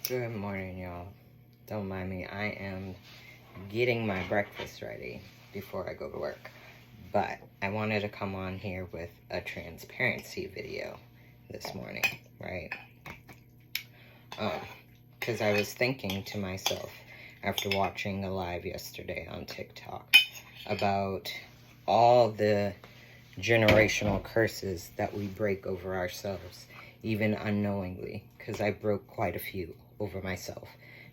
Good morning, y'all. Don't mind me. I am getting my breakfast ready before I go to work. But I wanted to come on here with a transparency video this morning, right? Because I was thinking to myself after watching a live yesterday on TikTok about all the generational curses that we break over ourselves, even unknowingly, because I broke quite a few over myself,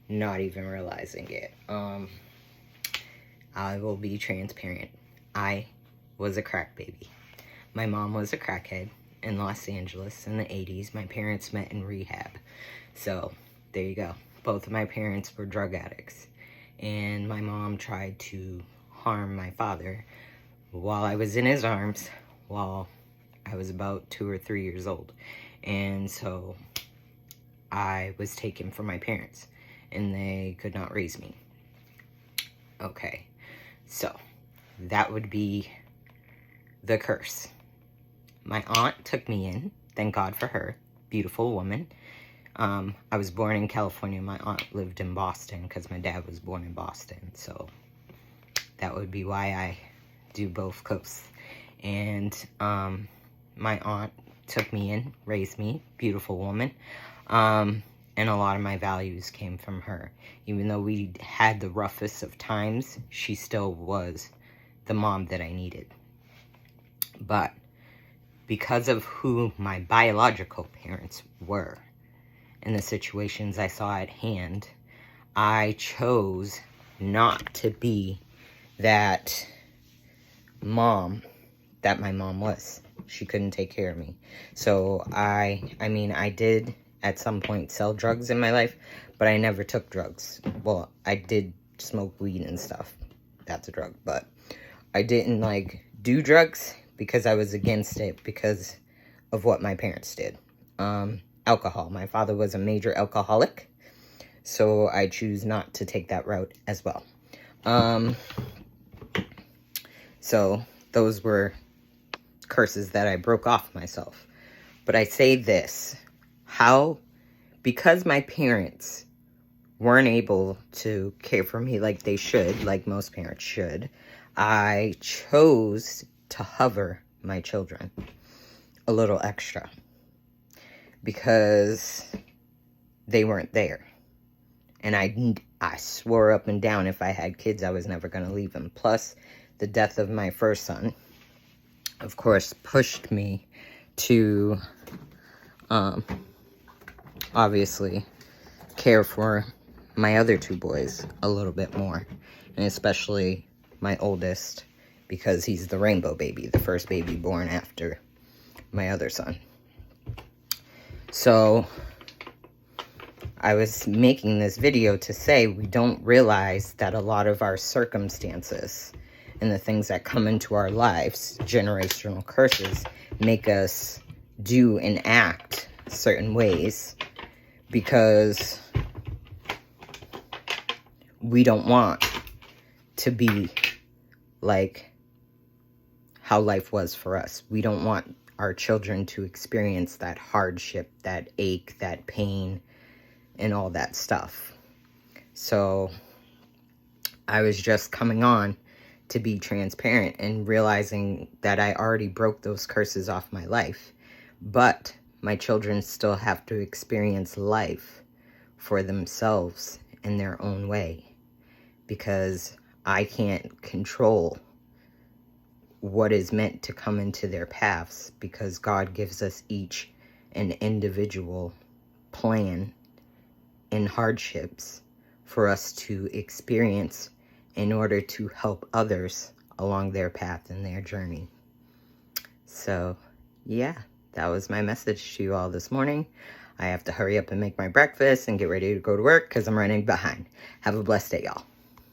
not even realizing it. I will be transparent. I was a crack baby. My mom was a crackhead in Los Angeles in the 80s. My parents met in rehab. So there you go. Both of my parents were drug addicts. And my mom tried to harm my father while I was in his arms, while I was about 2 or 3 years old. And so I was taken from my parents, and they could not raise me. Okay, so that would be the curse. My aunt took me in, thank God for her, beautiful woman. I was born in California. My aunt lived in Boston because my dad was born in Boston, so that would be why I do both coasts. And my aunt took me in, raised me, beautiful woman. And a lot of my values came from her. Even though we had the roughest of times, she still was the mom that I needed. But because of who my biological parents were and the situations I saw at hand, I chose not to be that mom that my mom was. She couldn't take care of me. So I did at some point sell drugs in my life, but I never took drugs. Well, I did smoke weed and stuff. That's a drug, but I didn't do drugs because I was against it because of what my parents did. Alcohol. My father was a major alcoholic, so I choose not to take that route as well. So those were curses that I broke off myself. But I say this, because my parents weren't able to care for me like they should, like most parents should, I chose to hover my children a little extra because they weren't there. And I swore up and down if I had kids, I was never going to leave them. Plus, the death of my first son, of course, pushed me to obviously care for my other two boys a little bit more, and especially my oldest, because he's the rainbow baby, the first baby born after my other son. So I was making this video to say we don't realize that a lot of our circumstances and the things that come into our lives, generational curses, make us do and act certain ways because we don't want to be like how life was for us. We don't want our children to experience that hardship, that ache, that pain, and all that stuff. So I was just coming on to be transparent and realizing that I already broke those curses off my life, but my children still have to experience life for themselves in their own way, because I can't control what is meant to come into their paths, because God gives us each an individual plan and hardships for us to experience in order to help others along their path and their journey. So, yeah, that was my message to you all this morning. I have to hurry up and make my breakfast and get ready to go to work because I'm running behind. Have a blessed day, y'all.